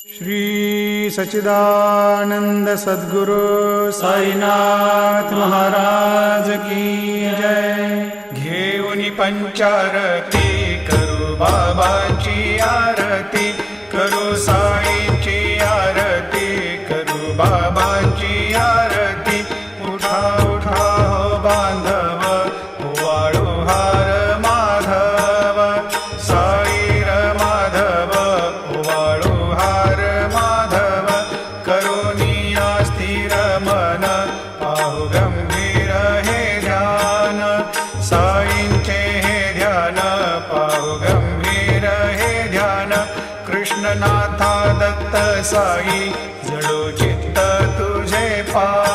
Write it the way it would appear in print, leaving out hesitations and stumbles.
श्री सच्चिदानंद सद्गुरु साईनाथ महाराज की जय। घेऊनी पंचारती करू बाबाची आरती, करू साईची आरती, करू बाबाची आरती। उठा उठा हो बांधव, वाळू हार माधव, साई र माधव, वाळू हार माधव। करुणिया स्थिर मन, पाहु गंभीर हे ध्यान, साईंचे हे ध्यान, पाहु गंभीर हे ध्यान। कृष्णनाथा दत्त साई, जडो चित्त तुझे पा